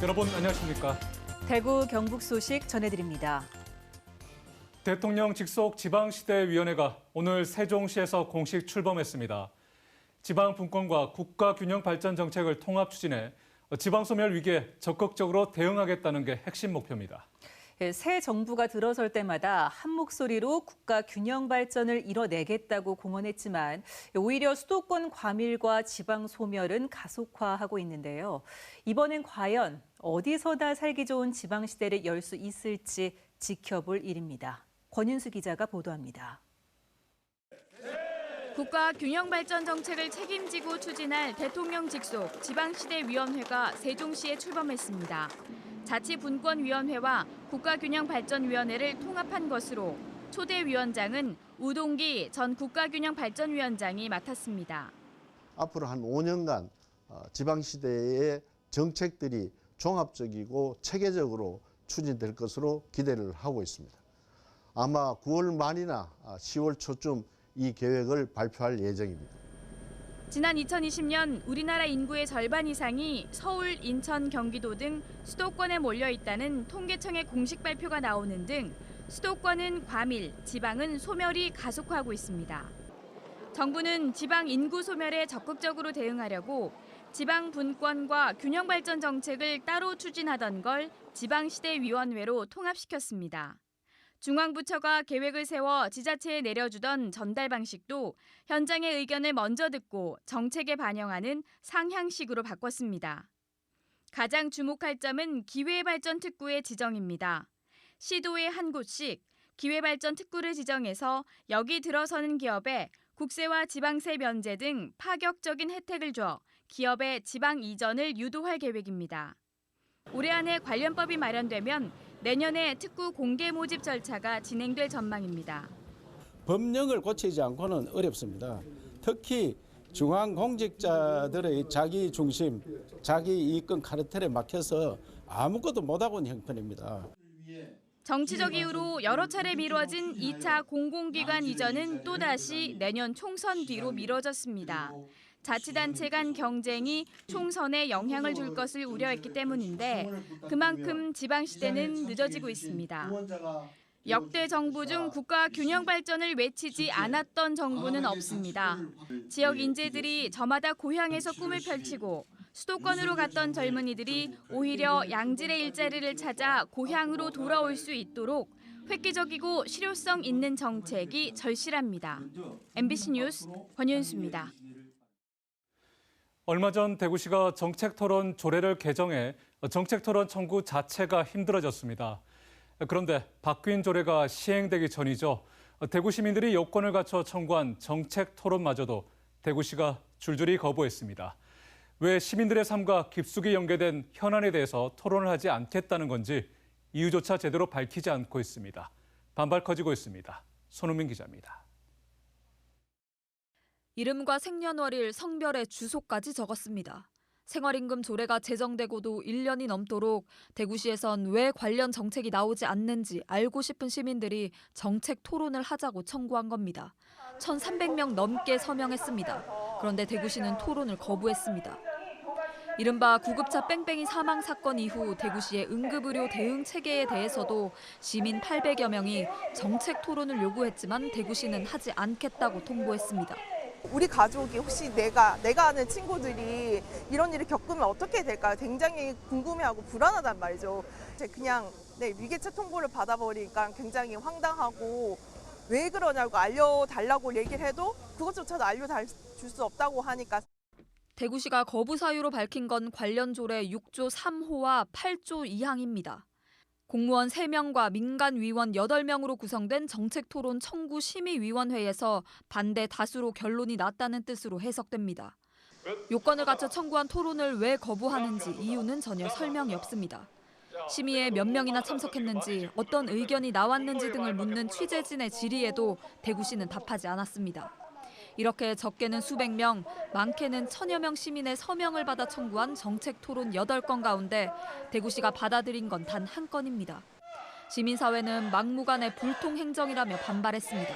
여러분 안녕하십니까? 대구 경북 소식 전해드립니다. 대통령 직속 지방시대위원회가 오늘 세종시에서 공식 출범했습니다. 지방 분권과 국가 균형 발전 정책을 통합 추진해 지방 소멸 위기에 적극적으로 대응하겠다는 게 핵심 목표입니다. 새 정부가 들어설 때마다 한 목소리로 국가 균형 발전을 이뤄내겠다고 공언했지만 오히려 수도권 과밀과 지방 소멸은 가속화하고 있는데요. 이번엔 과연 어디서나 살기 좋은 지방 시대를 열 수 있을지 지켜볼 일입니다. 권윤수 기자가 보도합니다. 국가 균형 발전 정책을 책임지고 추진할 대통령 직속 지방시대위원회가 세종시에 출범했습니다. 자치분권위원회와 국가균형발전위원회를 통합한 것으로 초대 위원장은 우동기 전 국가균형발전위원장이 맡았습니다. 앞으로 한 5년간 지방시대의 정책들이 종합적이고 체계적으로 추진될 것으로 기대를 하고 있습니다. 아마 9월 말이나 10월 초쯤 이 계획을 발표할 예정입니다. 지난 2020년 우리나라 인구의 절반 이상이 서울, 인천, 경기도 등 수도권에 몰려 있다는 통계청의 공식 발표가 나오는 등 수도권은 과밀, 지방은 소멸이 가속화하고 있습니다. 정부는 지방 인구 소멸에 적극적으로 대응하려고 지방 분권과 균형 발전 정책을 따로 추진하던 걸 지방시대위원회로 통합시켰습니다. 중앙부처가 계획을 세워 지자체에 내려주던 전달 방식도 현장의 의견을 먼저 듣고 정책에 반영하는 상향식으로 바꿨습니다. 가장 주목할 점은 기회발전 특구의 지정입니다. 시도에 한 곳씩 기회발전 특구를 지정해서 여기 들어서는 기업에 국세와 지방세 면제 등 파격적인 혜택을 줘 기업의 지방 이전을 유도할 계획입니다. 올해 안에 관련법이 마련되면 내년에 특구 공개 모집 절차가 진행될 전망입니다. 법령을 고치지 않고는 어렵습니다. 특히 중앙공직자들의 자기 중심, 자기 이익권 카르텔에 막혀서 아무것도 못하고 있는 형편입니다. 정치적 이유로 여러 차례 미뤄진 2차 공공기관 이전은 또다시 내년 총선 뒤로 미뤄졌습니다. 자치단체 간 경쟁이 총선에 영향을 줄 것을 우려했기 때문인데 그만큼 지방시대는 늦어지고 있습니다. 역대 정부 중 국가 균형 발전을 외치지 않았던 정부는 없습니다. 지역 인재들이 저마다 고향에서 꿈을 펼치고 수도권으로 갔던 젊은이들이 오히려 양질의 일자리를 찾아 고향으로 돌아올 수 있도록 획기적이고 실효성 있는 정책이 절실합니다. MBC 뉴스 권윤수입니다. 얼마 전 대구시가 정책토론 조례를 개정해 정책토론 청구 자체가 힘들어졌습니다. 그런데 바뀐 조례가 시행되기 전이죠. 대구 시민들이 요건을 갖춰 청구한 정책토론마저도 대구시가 줄줄이 거부했습니다. 왜 시민들의 삶과 깊숙이 연계된 현안에 대해서 토론을 하지 않겠다는 건지 이유조차 제대로 밝히지 않고 있습니다. 반발 커지고 있습니다. 손흥민 기자입니다. 이름과 생년월일, 성별의 주소까지 적었습니다. 생활임금 조례가 제정되고도 1년이 넘도록 대구시에선 왜 관련 정책이 나오지 않는지 알고 싶은 시민들이 정책 토론을 하자고 청구한 겁니다. 1,300명 넘게 서명했습니다. 그런데 대구시는 토론을 거부했습니다. 이른바 구급차 뺑뺑이 사망 사건 이후 대구시의 응급의료 대응 체계에 대해서도 시민 800여 명이 정책 토론을 요구했지만 대구시는 하지 않겠다고 통보했습니다. 우리 가족이 혹시 내가 아는 친구들이 이런 일을 겪으면 어떻게 될까 굉장히 궁금해하고 불안하단 말이죠. 그냥 위계차 통보를 받아버리니까 굉장히 황당하고 왜 그러냐고 알려달라고 얘기를 해도 그것조차도 알려줄 수 없다고 하니까. 대구시가 거부 사유로 밝힌 건 관련 조례 6조 3호와 8조 2항입니다. 공무원 3명과 민간위원 8명으로 구성된 정책토론 청구 심의위원회에서 반대 다수로 결론이 났다는 뜻으로 해석됩니다. 요건을 갖춰 청구한 토론을 왜 거부하는지 이유는 전혀 설명이 없습니다. 심의에 몇 명이나 참석했는지, 어떤 의견이 나왔는지 등을 묻는 취재진의 질의에도 대구시는 답하지 않았습니다. 이렇게 적게는 수백 명, 많게는 1000여 명 시민의 서명을 받아 청구한 정책 토론 8건 가운데 대구시가 받아들인 건 단 한 건입니다. 시민사회는 막무가내 불통 행정이라며 반발했습니다.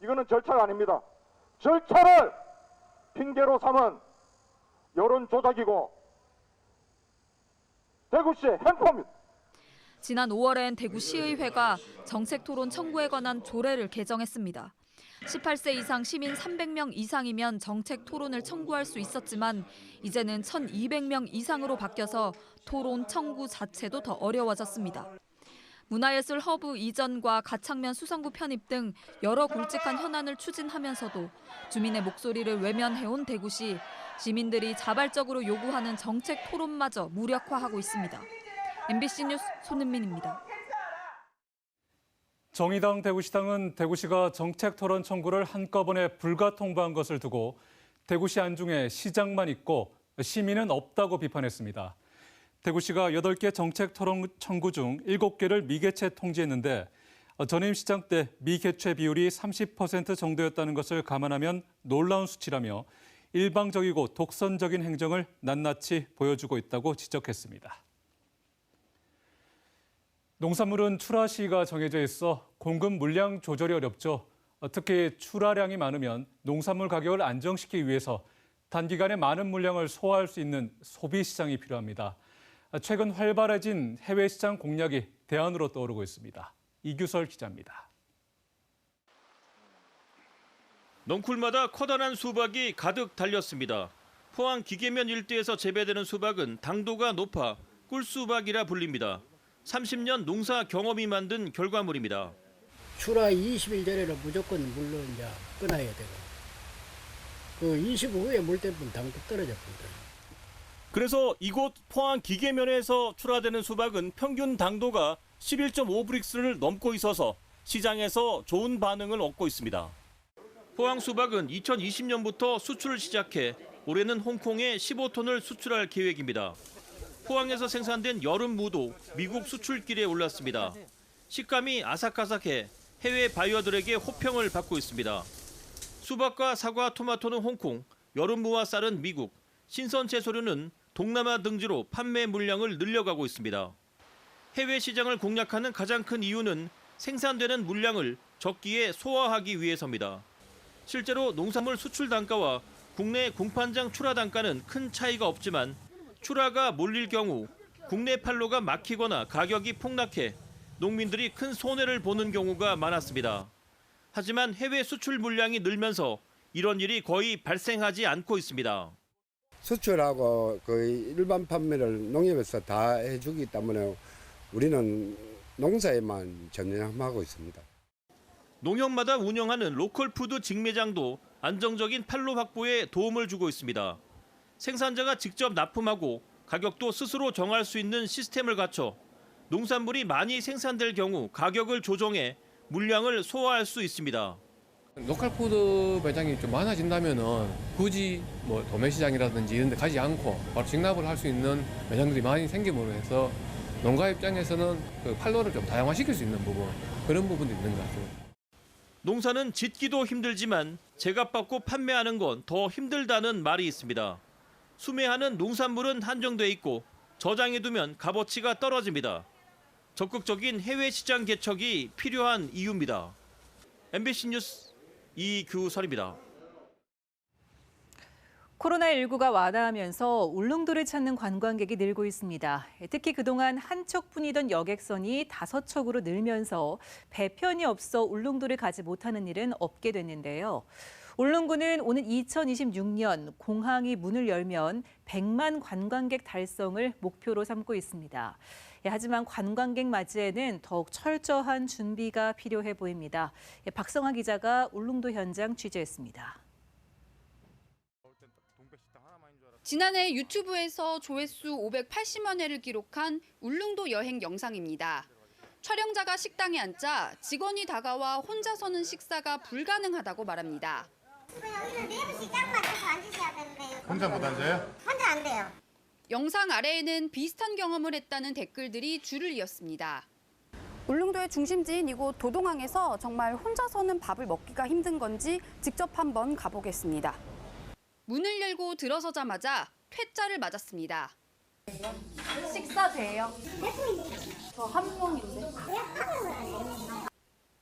이거는 절차가 아닙니다. 절차를 핑계로 삼은 여론 조작이고 대구시의 횡포입니다. 지난 5월엔 대구시의회가 정책토론 청구에 관한 조례를 개정했습니다. 18세 이상 시민 300명 이상이면 정책 토론을 청구할 수 있었지만 이제는 1,200명 이상으로 바뀌어서 토론 청구 자체도 더 어려워졌습니다. 문화예술 허브 이전과 가창면 수성구 편입 등 여러 굵직한 현안을 추진하면서도 주민의 목소리를 외면해온 대구시, 시민들이 자발적으로 요구하는 정책 토론마저 무력화하고 있습니다. MBC 뉴스 손은민입니다. 정의당 대구시당은 대구시가 정책 토론 청구를 한꺼번에 불가 통보한 것을 두고 대구시 안중에 시장만 있고 시민은 없다고 비판했습니다. 대구시가 8개 정책 토론 청구 중 7개를 미개최 통지했는데 전임 시장 때 미개최 비율이 30% 정도였다는 것을 감안하면 놀라운 수치라며 일방적이고 독선적인 행정을 낱낱이 보여주고 있다고 지적했습니다. 농산물은 출하 시기가 정해져 있어 공급 물량 조절이 어렵죠. 특히 출하량이 많으면 농산물 가격을 안정시키기 위해서 단기간에 많은 물량을 소화할 수 있는 소비 시장이 필요합니다. 최근 활발해진 해외 시장 공략이 대안으로 떠오르고 있습니다. 이규설 기자입니다. 넝쿨마다 커다란 수박이 가득 달렸습니다. 포항 기계면 일대에서 재배되는 수박은 당도가 높아 꿀수박이라 불립니다. 30년 농사 경험이 만든 결과물입니다. 출하 20일 전에는 무조건 물로 이제 끊어야 되고, 그 20 후에 물 때문에 당도 떨어졌거든요. 그래서 이곳 포항 기계면에서 출하되는 수박은 평균 당도가 11.5브릭스를 넘고 있어서 시장에서 좋은 반응을 얻고 있습니다. 포항 수박은 2020년부터 수출을 시작해 올해는 홍콩에 15톤을 수출할 계획입니다. 포항에서 생산된 여름 무도 미국 수출길에 올랐습니다. 식감이 아삭아삭해 해외 바이어들에게 호평을 받고 있습니다. 수박과 사과, 토마토는 홍콩, 여름무와 쌀은 미국, 신선 채소류는 동남아 등지로 판매 물량을 늘려가고 있습니다. 해외 시장을 공략하는 가장 큰 이유는 생산되는 물량을 적기에 소화하기 위해서입니다. 실제로 농산물 수출 단가와 국내 공판장 출하 단가는 큰 차이가 없지만 출하가 몰릴 경우 국내 판로가 막히거나 가격이 폭락해 농민들이 큰 손해를 보는 경우가 많았습니다. 하지만 해외 수출 물량이 늘면서 이런 일이 거의 발생하지 않고 있습니다. 수출하고 그 일반 판매를 농협에서 다 해주기 때문에 우리는 농사에만 전념하고 있습니다. 농협마다 운영하는 로컬푸드 직매장도 안정적인 판로 확보에 도움을 주고 있습니다. 생산자가 직접 납품하고 가격도 스스로 정할 수 있는 시스템을 갖춰 농산물이 많이 생산될 경우 가격을 조정해 물량을 소화할 수 있습니다. 로컬푸드 매장이 좀 많아진다면은 굳이 뭐 도매시장이라든지 이런 데 가지 않고 바로 직납을 할 수 있는 매장들이 많이 생김으로 해서 농가 입장에서는 그 판로를 좀 다양화시킬 수 있는 부분, 그런 부분도 있는 것 같습니다. 농사는 짓기도 힘들지만 제값받고 판매하는 건 더 힘들다는 말이 있습니다. 수매하는 농산물은 한정돼 있고 저장해두면 값어치가 떨어집니다. 적극적인 해외 시장 개척이 필요한 이유입니다. MBC 뉴스 이규설입니다. 코로나19가 완화하면서 울릉도를 찾는 관광객이 늘고 있습니다. 특히 그동안 한 척뿐이던 여객선이 5척으로 늘면서 배편이 없어 울릉도를 가지 못하는 일은 없게 됐는데요. 울릉도는 오는 2026년 공항이 문을 열면 100만 관광객 달성을 목표로 삼고 있습니다. 하지만 관광객 맞이에는 더욱 철저한 준비가 필요해 보입니다. 박성아 기자가 울릉도 현장 취재했습니다. 지난해 유튜브에서 조회수 580만 회를 기록한 울릉도 여행 영상입니다. 촬영자가 식당에 앉자 직원이 다가와 혼자서는 식사가 불가능하다고 말합니다. 여기는 내부 시장 맞춰서 앉으셔야 되는데요. 혼자 못 앉아요? 혼자 안 돼요. 영상 아래에는 비슷한 경험을 했다는 댓글들이 줄을 이었습니다. 울릉도의 중심지인 이곳 도동항에서 정말 혼자서는 밥을 먹기가 힘든 건지 직접 한번 가보겠습니다. 문을 열고 들어서자마자 퇴짜를 맞았습니다. 식사 돼요? 저 한 명인데.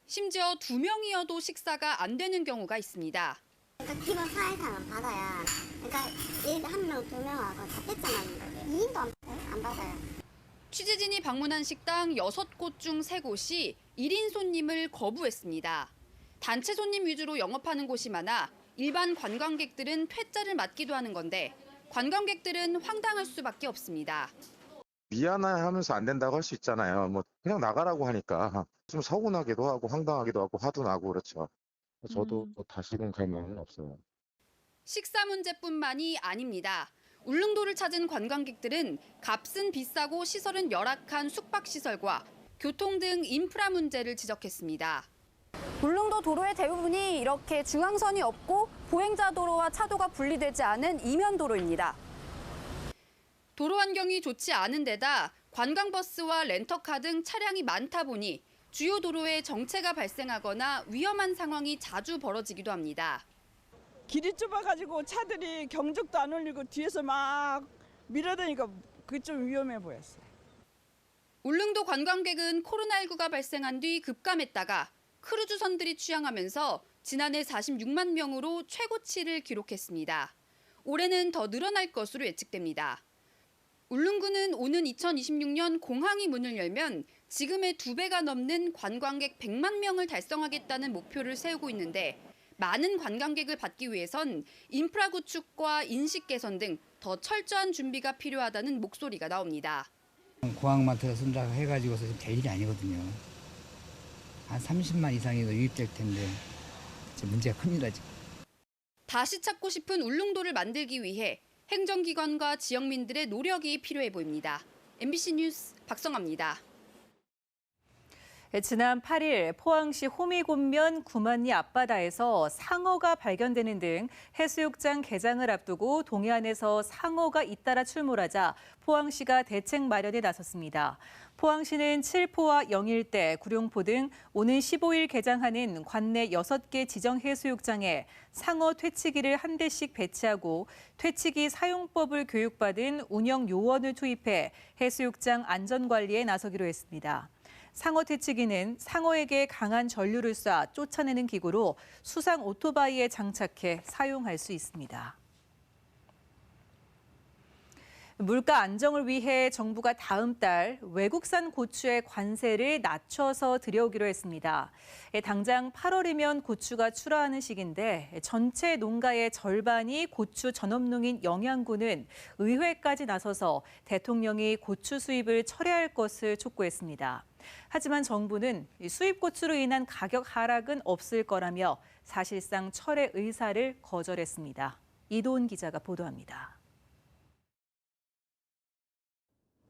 심지어 2명이어도 식사가 안 되는 경우가 있습니다. 그러니까 기본 4일상은 받아야. 그러니까 1, 1명, 2명하고 다 떼짜만 2인도 안 받아요. 취재진이 방문한 식당 6곳 중 3곳이 1인 손님을 거부했습니다. 단체 손님 위주로 영업하는 곳이 많아 일반 관광객들은 퇴짜를 맞기도 하는 건데 관광객들은 황당할 수밖에 없습니다. 미안해하면서 안 된다고 할 수 있잖아요. 뭐 그냥 나가라고 하니까 좀 서운하기도 하고 황당하기도 하고 화도 나고 그렇죠. 저도 뭐 다시는 갈 마음은 없어요. 식사 문제뿐만이 아닙니다. 울릉도를 찾은 관광객들은 값은 비싸고 시설은 열악한 숙박시설과 교통 등 인프라 문제를 지적했습니다. 울릉도 도로의 대부분이 이렇게 중앙선이 없고 보행자 도로와 차도가 분리되지 않은 이면 도로입니다. 도로 환경이 좋지 않은 데다 관광버스와 렌터카 등 차량이 많다 보니 주요 도로에 정체가 발생하거나 위험한 상황이 자주 벌어지기도 합니다. 길이 좁아가지고 차들이 경적도 안 울리고 뒤에서 막 밀어대니까 그게 좀 위험해 보였어요. 울릉도 관광객은 코로나19가 발생한 뒤 급감했다가 크루즈선들이 취항하면서 지난해 46만 명으로 최고치를 기록했습니다. 올해는 더 늘어날 것으로 예측됩니다. 울릉군은 오는 2026년 공항이 문을 열면 지금의 2배가 넘는 관광객 100만 명을 달성하겠다는 목표를 세우고 있는데 많은 관광객을 받기 위해선 인프라 구축과 인식 개선 등 더 철저한 준비가 필요하다는 목소리가 나옵니다. 공항만 들어선다 해가지고서 지금 될 일이 아니거든요. 한 30만 이상이 더 유입될 텐데 문제가 큽니다 지금. 다시 찾고 싶은 울릉도를 만들기 위해 행정기관과 지역민들의 노력이 필요해 보입니다. MBC 뉴스 박성아입니다. 지난 8일 포항시 호미곶면 구만리 앞바다에서 상어가 발견되는 등 해수욕장 개장을 앞두고 동해안에서 상어가 잇따라 출몰하자 포항시가 대책 마련에 나섰습니다. 포항시는 칠포와 영일대, 구룡포 등 오는 15일 개장하는 관내 6개 지정 해수욕장에 상어 퇴치기를 한 대씩 배치하고 퇴치기 사용법을 교육받은 운영 요원을 투입해 해수욕장 안전관리에 나서기로 했습니다. 상어 퇴치기는 상어에게 강한 전류를 쏴 쫓아내는 기구로 수상 오토바이에 장착해 사용할 수 있습니다. 물가 안정을 위해 정부가 다음 달 외국산 고추의 관세를 낮춰서 들여오기로 했습니다. 당장 8월이면 고추가 출하하는 시기인데 전체 농가의 절반이 고추 전업농인 영양군은 의회까지 나서서 대통령이 고추 수입을 철회할 것을 촉구했습니다. 하지만 정부는 수입 고추로 인한 가격 하락은 없을 거라며 사실상 철회 의사를 거절했습니다. 이도훈 기자가 보도합니다.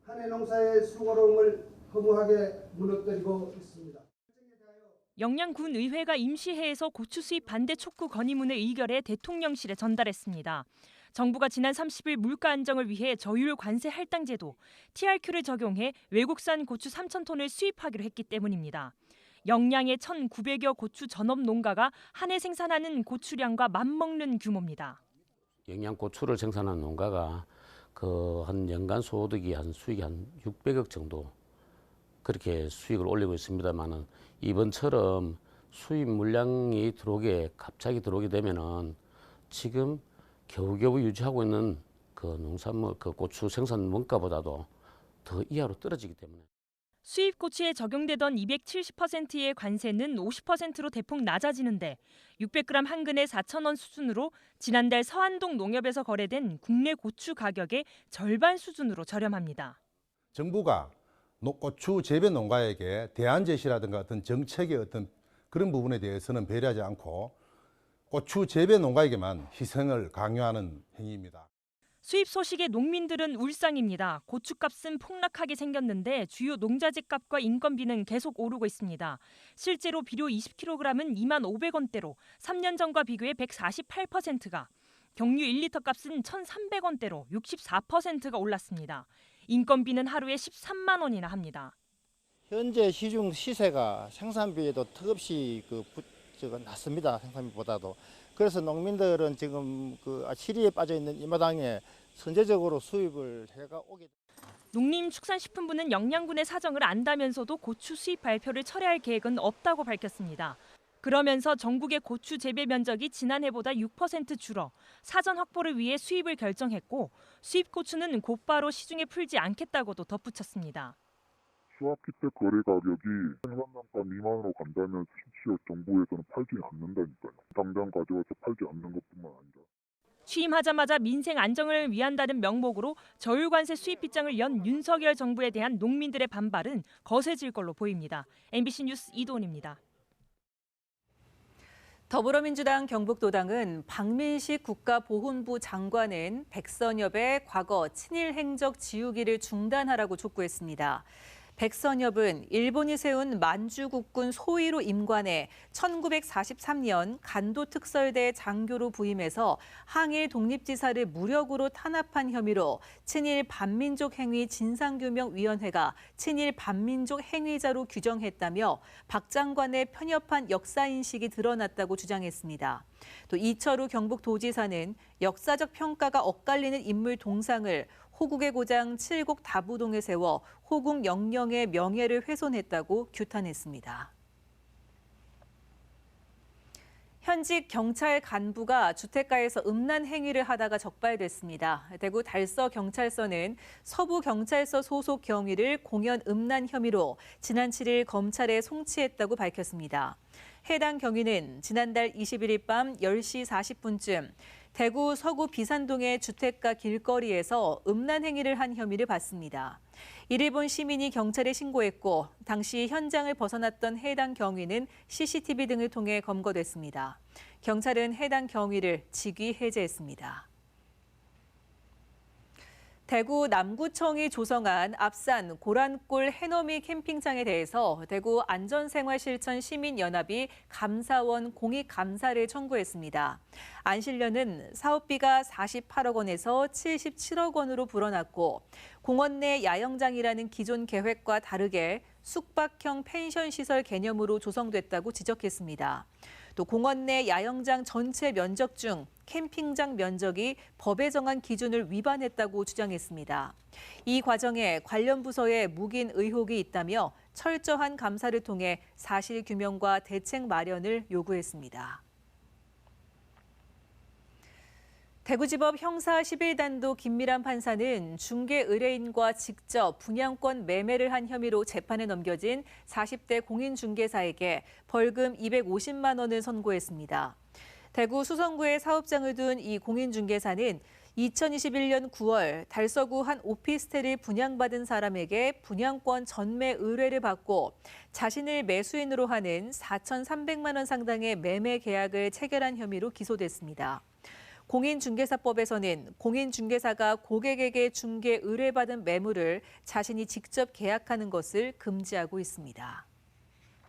한해 농사의 수고로움을 허무하게 무너뜨리고 있습니다. 영양군 의회가 임시회에서 고추 수입 반대 촉구 건의문을 의결해 대통령실에 전달했습니다. 정부가 지난 30일 물가 안정을 위해 저율 관세 할당 제도, TRQ를 적용해 외국산 고추 3,000톤을 수입하기로 했기 때문입니다. 영양의 1,900여 고추 전업 농가가 한 해 생산하는 고추량과 맞먹는 규모입니다. 영양 고추를 생산하는 농가가 한 연간 소득이 수익이 한 600억 정도 그렇게 수익을 올리고 있습니다만은 이번처럼 수입 물량이 갑자기 들어오게 되면은 지금 겨우겨우 유지하고 있는 농산물 고추 생산 원가보다도 더 이하로 떨어지기 때문에. 수입 고추에 적용되던 270%의 관세는 50%로 대폭 낮아지는데 600g 한 근에 4,000원 수준으로 지난달 서안동 농협에서 거래된 국내 고추 가격의 절반 수준으로 저렴합니다. 정부가 고추 재배 농가에게 대안 제시라든가 어떤 정책의 어떤 그런 부분에 대해서는 배려하지 않고 고추 재배 농가에게만 희생을 강요하는 행위입니다. 수입 소식에 농민들은 울상입니다. 고추값은 폭락하게 생겼는데 주요 농자재 값과 인건비는 계속 오르고 있습니다. 실제로 비료 20kg은 2만 500원대로 3년 전과 비교해 148%가, 경유 1리터 값은 1,300원대로 64%가 올랐습니다. 인건비는 하루에 13만 원이나 합니다. 현재 시중 시세가 생산비에도 턱없이 낮습니다. 생산비보다도. 그래서 농민들은 지금 시리에 빠져 있는 이 마당에 선제적으로 수입을 해가 오게. 농림축산식품부는 영양군의 사정을 안다면서도 고추 수입 발표를 철회할 계획은 없다고 밝혔습니다. 그러면서 전국의 고추 재배 면적이 지난해보다 6% 줄어 사전 확보를 위해 수입을 결정했고 수입 고추는 곧바로 시중에 풀지 않겠다고도 덧붙였습니다. 수확기 때 거래 가격이 현황가 미만으로 간다면 지역 정부에서는 팔지 않는다니까요. 당장 가져와서 팔지 않는 것뿐만 아니라. 취임하자마자 민생 안정을 위한다는 명목으로 저율관세 수입 빗장을 연 윤석열 정부에 대한 농민들의 반발은 거세질 걸로 보입니다. MBC 뉴스 이도은입니다. 더불어민주당 경북도당은 박민식 국가보훈부 장관은 백선엽의 과거 친일 행적 지우기를 중단하라고 촉구했습니다. 백선엽은 일본이 세운 만주국군 소위로 임관해 1943년 간도특설대 장교로 부임해서 항일 독립지사를 무력으로 탄압한 혐의로 친일 반민족 행위 진상규명위원회가 친일 반민족 행위자로 규정했다며 박 장관의 편협한 역사인식이 드러났다고 주장했습니다. 또 이철우 경북도지사는 역사적 평가가 엇갈리는 인물 동상을 호국의 고장 칠곡 다부동에 세워 호국 영령의 명예를 훼손했다고 규탄했습니다. 현직 경찰 간부가 주택가에서 음란 행위를 하다가 적발됐습니다. 대구 달서경찰서는 서부경찰서 소속 경위를 공연 음란 혐의로 지난 7일 검찰에 송치했다고 밝혔습니다. 해당 경위는 지난달 21일 밤 10시 40분쯤 대구 서구 비산동의 주택가 길거리에서 음란 행위를 한 혐의를 받습니다. 이를 본 시민이 경찰에 신고했고 당시 현장을 벗어났던 해당 경위는 CCTV 등을 통해 검거됐습니다. 경찰은 해당 경위를 직위 해제했습니다. 대구 남구청이 조성한 앞산 고란골 해넘이 캠핑장에 대해서 대구 안전생활실천 시민연합이 감사원 공익감사를 청구했습니다. 안실련은 사업비가 48억 원에서 77억 원으로 불어났고 공원 내 야영장이라는 기존 계획과 다르게 숙박형 펜션시설 개념으로 조성됐다고 지적했습니다. 또 공원 내 야영장 전체 면적 중 캠핑장 면적이 법에 정한 기준을 위반했다고 주장했습니다. 이 과정에 관련 부서에 묵인 의혹이 있다며 철저한 감사를 통해 사실규명과 대책 마련을 요구했습니다. 대구지법 형사 11단도 김미란 판사는 중개 의뢰인과 직접 분양권 매매를 한 혐의로 재판에 넘겨진 40대 공인중개사에게 벌금 250만 원을 선고했습니다. 대구 수성구에 사업장을 둔 이 공인중개사는 2021년 9월 달서구 한 오피스텔을 분양받은 사람에게 분양권 전매 의뢰를 받고 자신을 매수인으로 하는 4,300만 원 상당의 매매 계약을 체결한 혐의로 기소됐습니다. 공인중개사법에서는 공인중개사가 고객에게 중개 의뢰받은 매물을 자신이 직접 계약하는 것을 금지하고 있습니다.